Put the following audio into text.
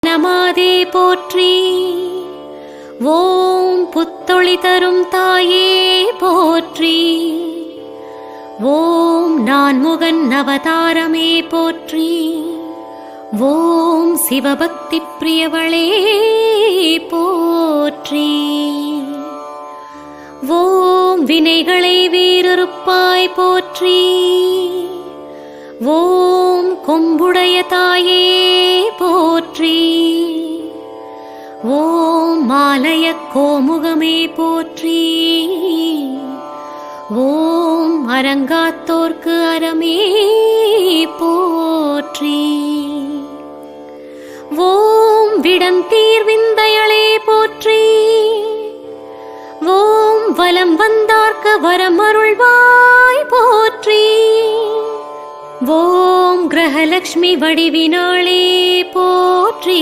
நமாதே போற்றி. ஓம் புத்தொளி தரும் தாயே போற்றி. ஓம் நான்முகன் அவதாரமே போற்றி. ஓம் சிவபக்தி பிரியவளே போற்றி. ஓம் வினைகளை வேறறுப்பாய் போற்றி. ஓம் கொம்புடைய தாயே போற்றி. ஓம் மாலய கோமுகமே போற்றி. ஓம் அரங்காத்தோர்க்கு அறமே போற்றி. ஓம் விடந்தீர் விந்தையளே போற்றி. ஓம் வலம் வந்தார்க்கு வரமருள்வாய் போற்றி. ஓம் கிரகலக்ஷ்மி வடிவினாளே போற்றி.